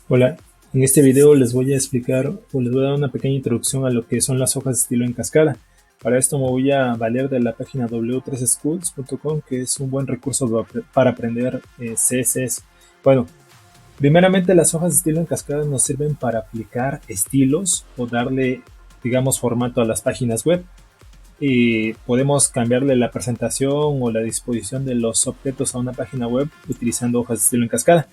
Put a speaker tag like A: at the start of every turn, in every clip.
A: Hola, en este video les voy a explicar o les voy a dar una pequeña introducción a lo que son las hojas de estilo en cascada. Para esto me voy a valer de la página w3schools.com, que es un buen recurso para aprender CSS. Bueno, primeramente las hojas de estilo en cascada nos sirven para aplicar estilos o darle, digamos, formato a las páginas web. Y podemos cambiarle la presentación o la disposición de los objetos a una página web utilizando hojas de estilo en cascada.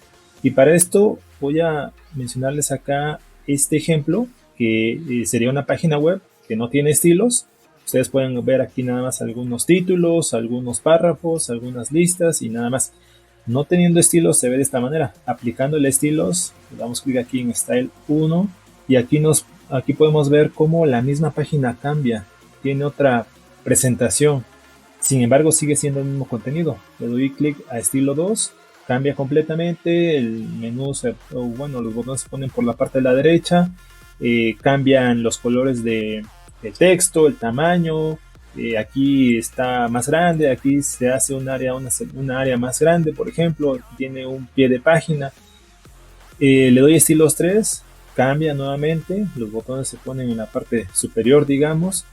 A: Y para esto voy a mencionarles acá este ejemplo que sería una página web que no tiene estilos. Ustedes pueden ver aquí nada más algunos títulos, algunos párrafos, algunas listas y nada más. No teniendo estilos se ve de esta manera. Aplicándole estilos, le damos clic aquí en Style 1 y aquí podemos ver cómo la misma página cambia. Tiene otra presentación. Sin embargo, sigue siendo el mismo contenido. Le doy clic a estilo 2, cambia completamente. El menú, los botones se ponen por la parte de la derecha. Cambian los colores del texto, el tamaño. Aquí está más grande, aquí se hace un área más grande, por ejemplo, tiene un pie de página. Le doy estilos 3, cambia nuevamente, los botones se ponen en la parte superior, digamos.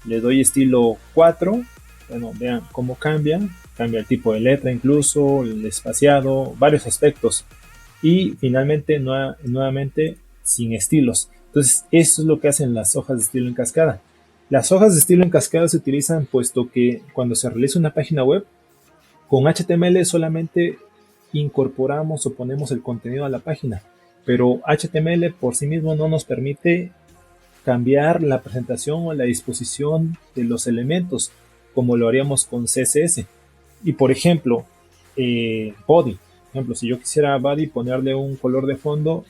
A: Le doy estilo 4, bueno, vean cómo cambia el tipo de letra incluso, el espaciado, varios aspectos. Y finalmente, nuevamente, sin estilos. Entonces, eso es lo que hacen las hojas de estilo en cascada. Las hojas de estilo en cascada se utilizan puesto que cuando se realiza una página web, con HTML solamente incorporamos o ponemos el contenido a la página, pero HTML por sí mismo no nos permite cambiar la presentación o la disposición de los elementos como lo haríamos con CSS. Y por ejemplo, body. Por ejemplo, si yo quisiera body ponerle un color de fondo,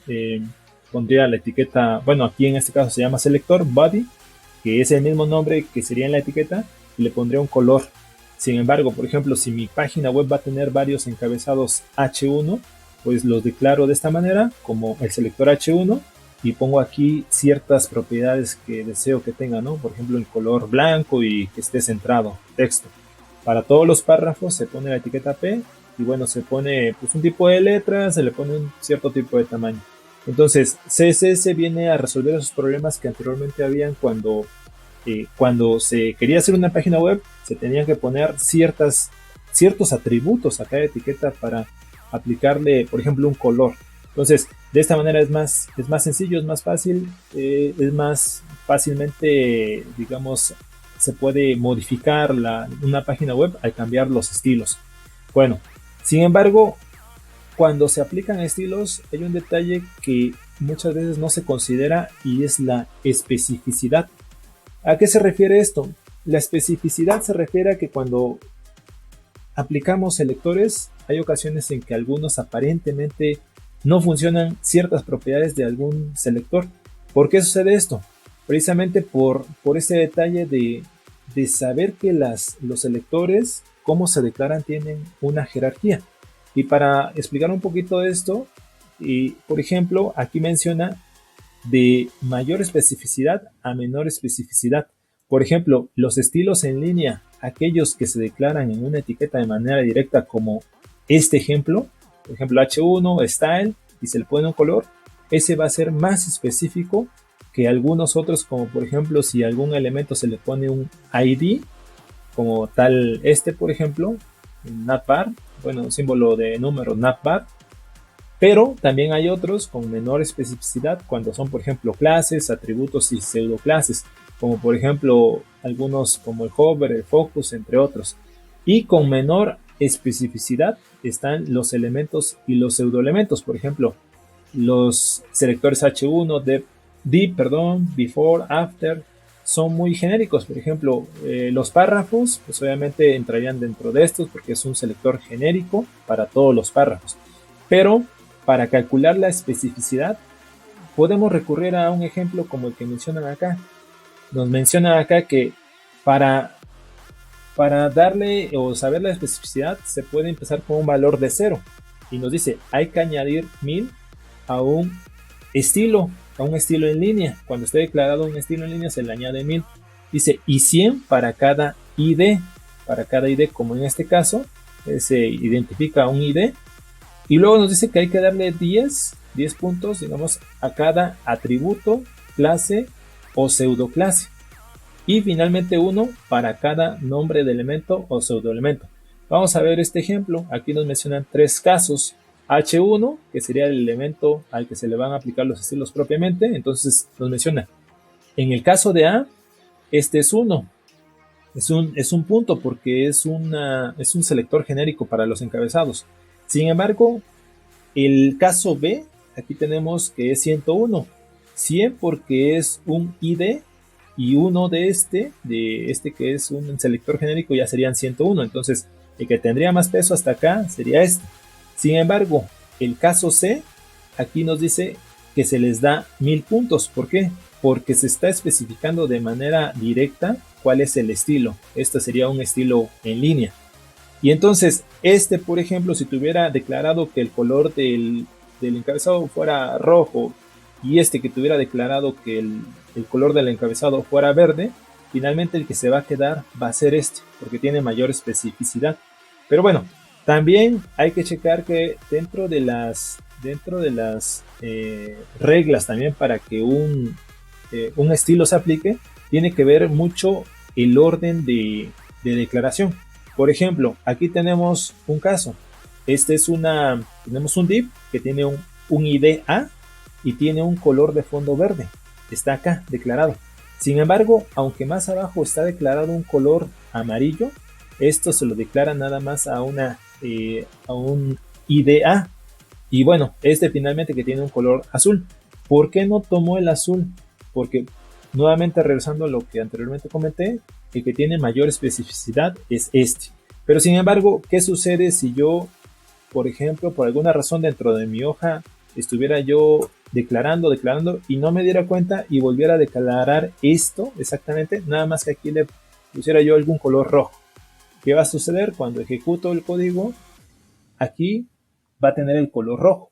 A: pondría la etiqueta, bueno, aquí en este caso se llama selector body, que es el mismo nombre que sería en la etiqueta, y le pondría un color. Sin embargo, por ejemplo, si mi página web va a tener varios encabezados H1, pues los declaro de esta manera, como el selector H1, y pongo aquí ciertas propiedades que deseo que tenga, ¿no? Por ejemplo, el color blanco y que esté centrado, texto. Para todos los párrafos se pone la etiqueta P y bueno, se pone pues un tipo de letra, se le pone un cierto tipo de tamaño. Entonces, CSS viene a resolver esos problemas que anteriormente habían cuando se quería hacer una página web, se tenían que poner ciertos atributos a cada etiqueta para aplicarle, por ejemplo, un color. Entonces, de esta manera es más sencillo, es más fácil, es más fácilmente, digamos, se puede modificar una página web al cambiar los estilos. Bueno, sin embargo, cuando se aplican estilos, hay un detalle que muchas veces no se considera y es la especificidad. ¿A qué se refiere esto? La especificidad se refiere a que cuando aplicamos selectores, hay ocasiones en que algunos aparentemente no funcionan ciertas propiedades de algún selector. ¿Por qué sucede esto? Precisamente por ese detalle de saber que los selectores, cómo se declaran, tienen una jerarquía. Y para explicar un poquito esto, por ejemplo, aquí menciona de mayor especificidad a menor especificidad. Por ejemplo, los estilos en línea, aquellos que se declaran en una etiqueta de manera directa como este ejemplo, por ejemplo H1, Style, y se le pone un color, ese va a ser más específico que algunos otros, como por ejemplo si a algún elemento se le pone un ID, como tal por ejemplo, navbar, bueno, un símbolo de número navbar. Pero también hay otros con menor especificidad cuando son, por ejemplo, clases, atributos y pseudoclases, como por ejemplo algunos como el hover, el focus, entre otros. Y con menor especificidad están los elementos y los pseudoelementos, por ejemplo, los selectores H1, before, after, son muy genéricos. Por ejemplo, los párrafos, pues obviamente entrarían dentro de estos porque es un selector genérico para todos los párrafos. Pero para calcular la especificidad, podemos recurrir a un ejemplo como el que mencionan acá. Nos mencionan acá que para darle o saber la especificidad se puede empezar con un valor de 0 y nos dice hay que añadir 1000 a un estilo en línea. Cuando esté declarado un estilo en línea se le añade 1000. Dice y 100 para cada ID, como en este caso se identifica un ID. Y luego nos dice que hay que darle 10 10 puntos, digamos, a cada atributo, clase o pseudoclase. Y finalmente 1 para cada nombre de elemento o pseudoelemento. Vamos a ver este ejemplo. Aquí nos mencionan 3 casos. H1, que sería el elemento al que se le van a aplicar los estilos propiamente. Entonces nos menciona, en el caso de A, este es 1. Es un punto porque es un selector genérico para los encabezados. Sin embargo, el caso B, aquí tenemos que es 101. 100 porque es un ID y uno de este que es un selector genérico ya serían 101. Entonces, el que tendría más peso hasta acá sería este. Sin embargo, el caso C, aquí nos dice que se les da 1000 puntos. ¿Por qué? Porque se está especificando de manera directa cuál es el estilo. Este sería un estilo en línea. Y entonces, por ejemplo, si tuviera declarado que el color del encabezado fuera rojo y que tuviera declarado que el color del encabezado fuera verde, finalmente el que se va a quedar va a ser porque tiene mayor especificidad. Pero bueno, también hay que checar que dentro de las reglas también para que un estilo se aplique, tiene que ver mucho el orden de declaración. Por ejemplo, aquí tenemos un caso. Tenemos un div que tiene un ID A y tiene un color de fondo verde. Está acá declarado. Sin embargo, aunque más abajo está declarado un color amarillo, esto se lo declara nada más a un ID A. Y bueno, finalmente que tiene un color azul. ¿Por qué no tomó el azul? Porque, nuevamente regresando a lo que anteriormente comenté, el que tiene mayor especificidad es Pero sin embargo, ¿qué sucede si yo, por ejemplo, por alguna razón dentro de mi hoja estuviera yo declarando y no me diera cuenta y volviera a declarar esto exactamente, nada más que aquí le pusiera yo algún color rojo? ¿Qué va a suceder? Cuando ejecuto el código, aquí va a tener el color rojo.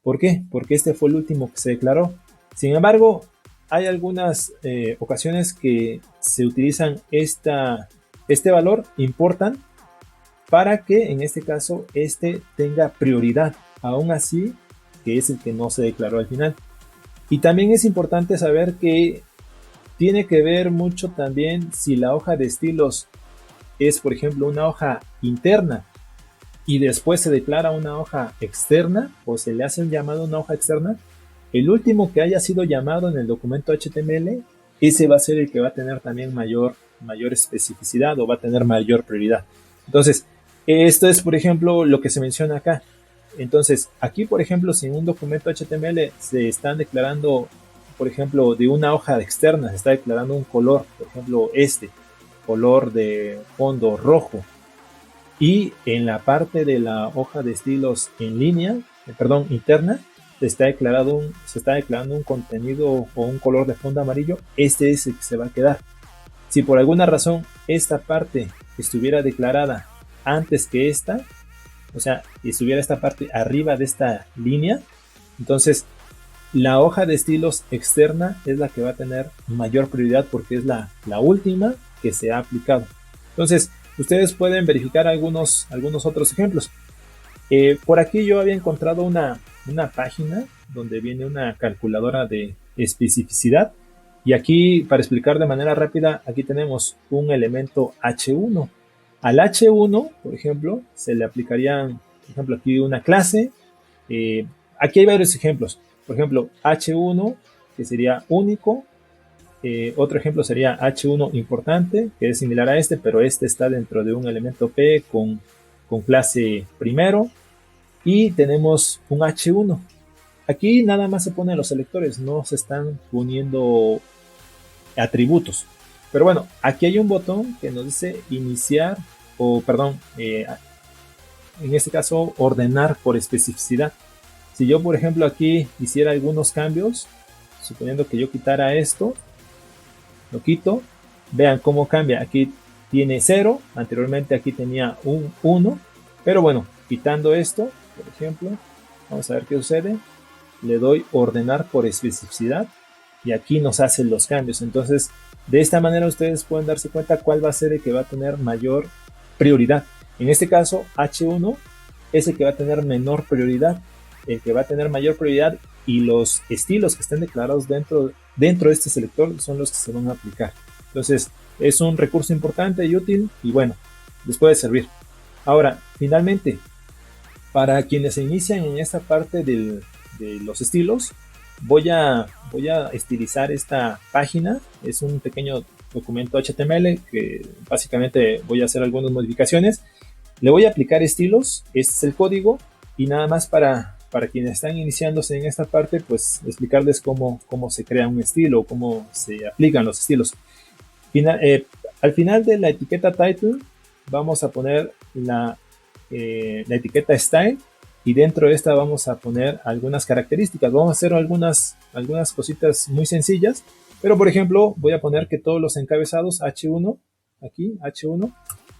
A: ¿Por qué? Porque fue el último que se declaró. Sin embargo, hay algunas ocasiones que se utilizan este valor, importan, para que en este caso tenga prioridad, aún así que es el que no se declaró al final. Y también es importante saber que tiene que ver mucho también si la hoja de estilos es, por ejemplo, una hoja interna y después se declara una hoja externa o se le hace un llamado a una hoja externa. El último que haya sido llamado en el documento HTML, ese va a ser el que va a tener también mayor especificidad o va a tener mayor prioridad. Entonces, esto es, por ejemplo, lo que se menciona acá. Entonces, aquí, por ejemplo, si en un documento HTML se están declarando, por ejemplo, de una hoja externa, se está declarando un color, por ejemplo, color de fondo rojo. Y en la parte de la hoja de estilos en línea, interna, se está declarando un contenido o un color de fondo amarillo. Es el que se va a quedar. Si por alguna razón esta parte estuviera declarada antes que o sea, estuviera esta parte arriba de esta línea, entonces la hoja de estilos externa es la que va a tener mayor prioridad porque es la última que se ha aplicado. Entonces, ustedes pueden verificar algunos otros ejemplos. Por aquí yo había encontrado una página donde viene una calculadora de especificidad. Y aquí, para explicar de manera rápida, aquí tenemos un elemento H1. Al H1, por ejemplo, se le aplicarían, por ejemplo, aquí una clase. Aquí hay varios ejemplos. Por ejemplo, H1, que sería único. Otro ejemplo sería H1 importante, que es similar a pero está dentro de un elemento P con clase primero. Y tenemos un H1. Aquí nada más se ponen los selectores, no se están poniendo atributos. Pero bueno, aquí hay un botón que nos dice iniciar, en este caso ordenar por especificidad. Si yo, por ejemplo, aquí hiciera algunos cambios, suponiendo que yo quitara esto, lo quito, vean cómo cambia. Aquí tiene 0, anteriormente aquí tenía un 1, pero bueno, quitando esto, por ejemplo, vamos a ver qué sucede. Le doy ordenar por especificidad y aquí nos hacen los cambios. Entonces, de esta manera ustedes pueden darse cuenta cuál va a ser el que va a tener mayor prioridad. En este caso, H1 es el que va a tener menor prioridad. El que va a tener mayor prioridad y los estilos que estén declarados dentro de este selector son los que se van a aplicar. Entonces es un recurso importante y útil y bueno, les puede servir. Ahora, finalmente, para quienes se inician en esta parte de los estilos, voy a estilizar esta página. Es un pequeño documento HTML que básicamente voy a hacer algunas modificaciones. Le voy a aplicar estilos, este es el código, y nada más para quienes están iniciándose en esta parte, pues explicarles cómo se crea un estilo, cómo se aplican los estilos. Al final de la etiqueta title vamos a poner la etiqueta style, y dentro de esta vamos a poner algunas características. Vamos a hacer algunas cositas muy sencillas, pero por ejemplo voy a poner que todos los encabezados H1, aquí H1,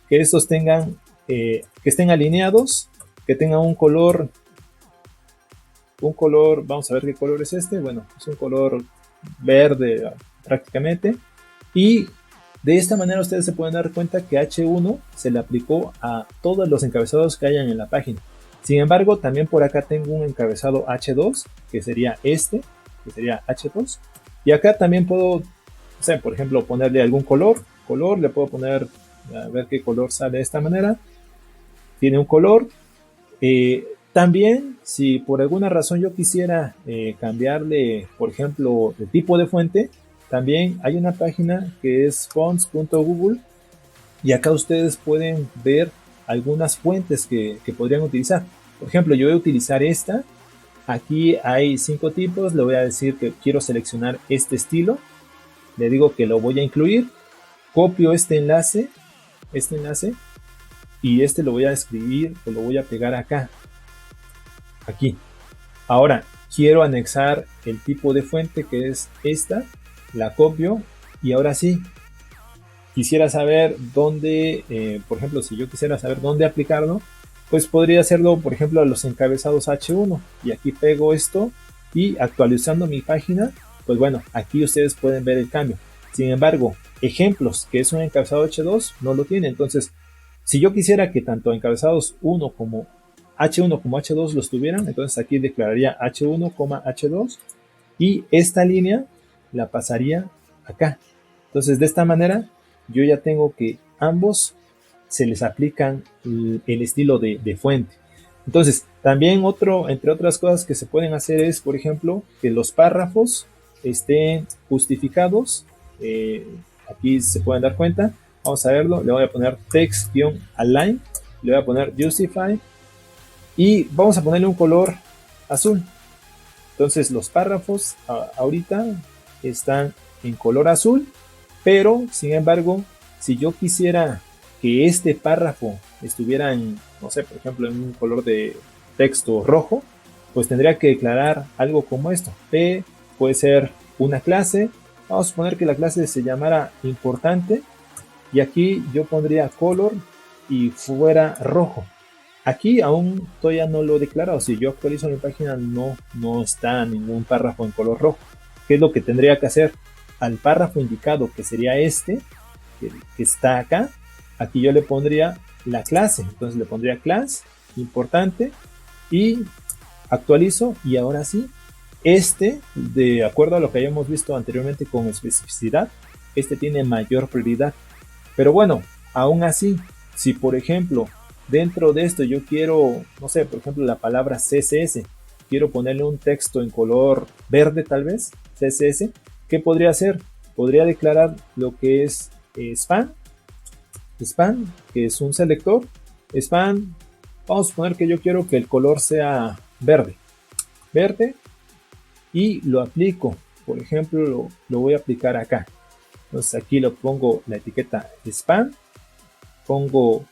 A: que estos tengan que estén alineados, que tengan un color, vamos a ver qué color es este. Bueno, es un color verde prácticamente, y de esta manera ustedes se pueden dar cuenta que H1 se le aplicó a todos los encabezados que hayan en la página. Sin embargo, también por acá tengo un encabezado H2, que sería este, que sería H2. Y acá también puedo, por ejemplo, ponerle algún color. Le puedo poner, a ver qué color sale de esta manera. Tiene un color. También, si por alguna razón yo quisiera cambiarle, por ejemplo, el tipo de fuente, también hay una página que es fonts.google, y acá ustedes pueden ver algunas fuentes que podrían utilizar. Por ejemplo, yo voy a utilizar esta. Aquí hay 5 tipos. Le voy a decir que quiero seleccionar este estilo. Le digo que lo voy a incluir. Copio este enlace, y este lo voy a escribir o lo voy a pegar acá. Aquí. Ahora, quiero anexar el tipo de fuente, que es esta. La copio, y ahora sí, quisiera saber dónde, por ejemplo, si yo quisiera saber dónde aplicarlo, pues podría hacerlo, por ejemplo, a los encabezados H1, y aquí pego esto, y actualizando mi página, pues bueno, aquí ustedes pueden ver el cambio. Sin embargo, ejemplos, que es un encabezado H2, no lo tiene. Entonces, si yo quisiera que tanto encabezados H1 como H2 los tuvieran, entonces aquí declararía H1, H2, y esta línea la pasaría acá. Entonces, de esta manera yo ya tengo que ambos se les aplican el estilo de fuente. Entonces, también entre otras cosas que se pueden hacer es, por ejemplo, que los párrafos estén justificados. Aquí se pueden dar cuenta. Vamos a verlo. Le voy a poner text-align, le voy a poner justify, y vamos a ponerle un color azul. Entonces los párrafos ahorita están en color azul, pero sin embargo, si yo quisiera que este párrafo estuviera en, no sé, por ejemplo, en un color de texto rojo, pues tendría que declarar algo como esto. P puede ser una clase. Vamos a suponer que la clase se llamara importante, y aquí yo pondría color y fuera rojo. Aquí aún todavía no lo he declarado. Si yo actualizo mi página, no está ningún párrafo en color rojo. ¿Qué es lo que tendría que hacer? Al párrafo indicado, que sería este, que está acá, aquí yo le pondría la clase. Entonces le pondría class, importante, y actualizo, y ahora sí, de acuerdo a lo que hayamos visto anteriormente con especificidad, este tiene mayor prioridad. Pero bueno, aún así, si por ejemplo dentro de esto yo quiero, no sé, por ejemplo la palabra CSS, quiero ponerle un texto en color verde tal vez, CSS, ¿qué podría hacer? Podría declarar lo que es span, que es un selector, span, vamos a suponer que yo quiero que el color sea verde, y lo aplico, por ejemplo, lo voy a aplicar acá. Entonces aquí lo pongo la etiqueta span, pongo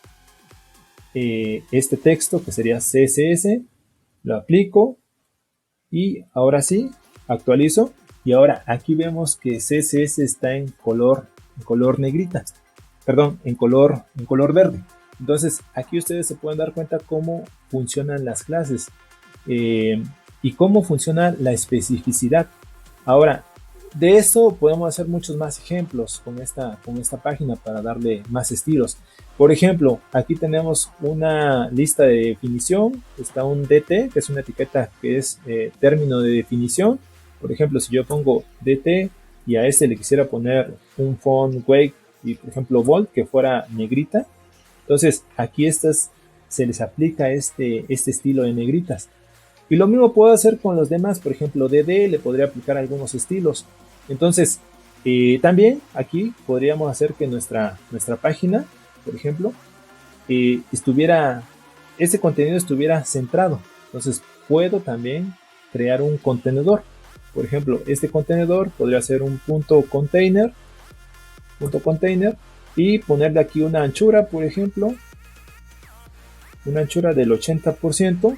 A: este texto que sería CSS, lo aplico, y ahora sí, actualizo, y ahora aquí vemos que CSS está en color negrita, perdón, en color verde. Entonces aquí ustedes se pueden dar cuenta cómo funcionan las clases y cómo funciona la especificidad. Ahora, de eso podemos hacer muchos más ejemplos con esta página para darle más estilos. Por ejemplo, aquí tenemos una lista de definición, está un DT, que es una etiqueta que es término de definición. Por ejemplo, si yo pongo DT y a este le quisiera poner un font weight y por ejemplo bold, que fuera negrita, entonces aquí se les aplica este estilo de negritas. Y lo mismo puedo hacer con los demás, por ejemplo, DD le podría aplicar algunos estilos. Entonces, también aquí podríamos hacer que nuestra página, por ejemplo, estuviera, ese contenido estuviera centrado. Entonces, puedo también crear un contenedor. Por ejemplo, este contenedor podría ser un punto container, y ponerle aquí una anchura, por ejemplo, una anchura del 80%,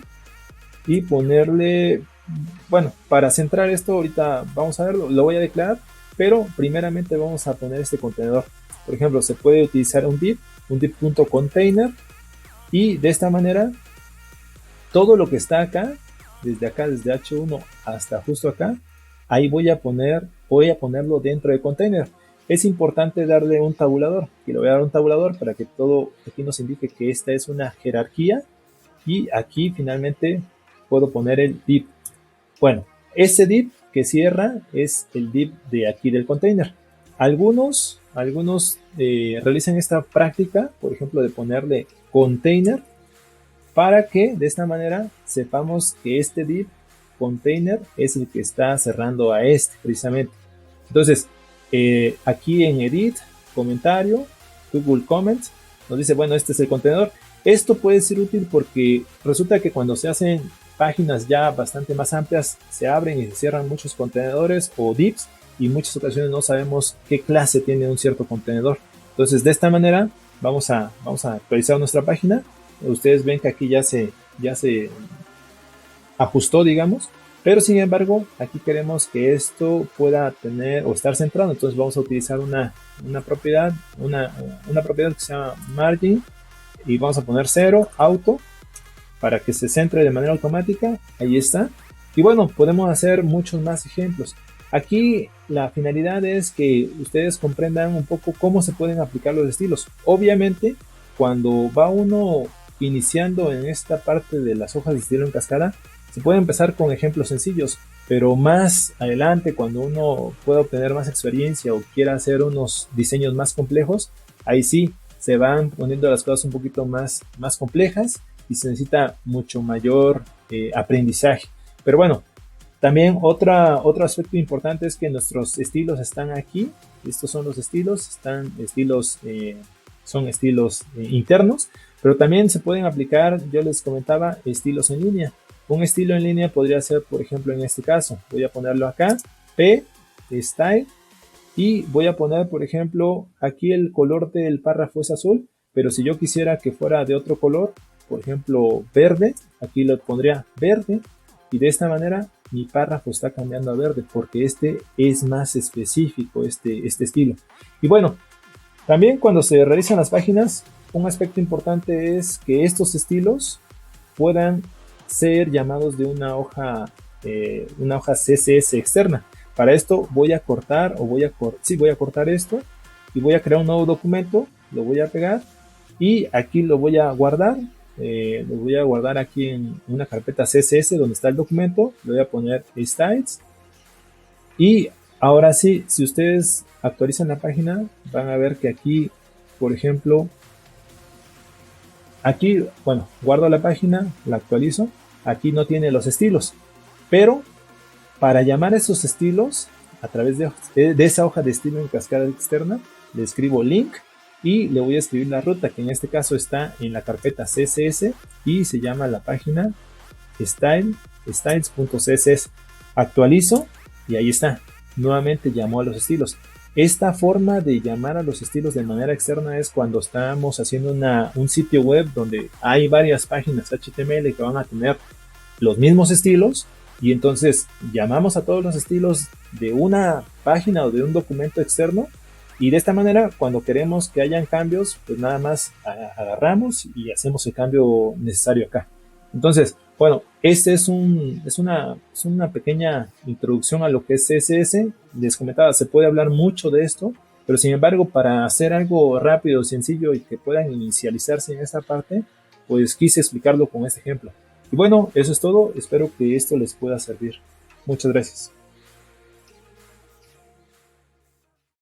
A: y ponerle, bueno, para centrar esto ahorita vamos a verlo, lo voy a declarar, pero primeramente vamos a poner este contenedor. Por ejemplo, se puede utilizar un div.container, y de esta manera todo lo que está acá, desde H1 hasta justo acá, ahí voy a ponerlo dentro de container. Es importante darle un tabulador, y le voy a dar un tabulador para que todo aquí nos indique que esta es una jerarquía, y aquí finalmente puedo poner el div. Bueno, ese div que cierra es el div de aquí del container. Algunos realizan esta práctica, por ejemplo, de ponerle container, para que de esta manera sepamos que este div container es el que está cerrando a este precisamente. Entonces, aquí en edit, comentario, Google Comments, nos dice, bueno, este es el contenedor. Esto puede ser útil porque resulta que cuando se hacen páginas ya bastante más amplias, se abren y se cierran muchos contenedores o divs, y en muchas ocasiones no sabemos qué clase tiene un cierto contenedor. Entonces, de esta manera vamos a actualizar nuestra página. Ustedes ven que aquí ya se ajustó, digamos, pero sin embargo aquí queremos que esto pueda tener o estar centrado. Entonces vamos a utilizar una propiedad que se llama margin, y vamos a poner 0 auto para que se centre de manera automática. Ahí está. Y bueno, podemos hacer muchos más ejemplos. Aquí la finalidad es que ustedes comprendan un poco cómo se pueden aplicar los estilos. Obviamente, cuando va uno iniciando en esta parte de las hojas de estilo en cascada, se puede empezar con ejemplos sencillos, pero más adelante, cuando uno pueda obtener más experiencia o quiera hacer unos diseños más complejos, ahí sí se van poniendo las cosas un poquito más complejas, y se necesita mucho mayor aprendizaje. Pero bueno, también otro aspecto importante es que nuestros estilos están aquí. Estos son los estilos, son estilos internos, pero también se pueden aplicar, yo les comentaba, estilos en línea. Un estilo en línea podría ser, por ejemplo, en este caso, voy a ponerlo acá, P, Style, y voy a poner, por ejemplo, aquí el color del párrafo es azul, pero si yo quisiera que fuera de otro color, por ejemplo, verde, aquí lo pondría verde, y de esta manera mi párrafo está cambiando a verde, porque este es más específico, este estilo. Y bueno, también cuando se realizan las páginas, un aspecto importante es que estos estilos puedan ser llamados de una hoja CSS externa. Para esto voy a cortar esto, y voy a crear un nuevo documento, lo voy a pegar, y aquí lo voy a guardar. Lo voy a guardar aquí en una carpeta CSS donde está el documento. Le voy a poner styles, y ahora sí, si ustedes actualizan la página, van a ver que aquí, por ejemplo, aquí, bueno, guardo la página, la actualizo, aquí no tiene los estilos, pero para llamar esos estilos a través de esa hoja de estilo en cascada externa, le escribo link y le voy a escribir la ruta, que en este caso está en la carpeta CSS y se llama la página styles.css. Actualizo y ahí está, nuevamente llamó a los estilos. Esta forma de llamar a los estilos de manera externa es cuando estamos haciendo un sitio web donde hay varias páginas HTML que van a tener los mismos estilos, y entonces llamamos a todos los estilos de una página o de un documento externo, y de esta manera cuando queremos que hayan cambios, pues nada más agarramos y hacemos el cambio necesario acá. Entonces, bueno, este es una pequeña introducción a lo que es CSS. Les comentaba, se puede hablar mucho de esto, Pero sin embargo, para hacer algo rápido, sencillo y que puedan inicializarse en esta parte, pues quise explicarlo con este ejemplo. Y bueno, eso es todo. Espero que esto les pueda servir. Muchas gracias.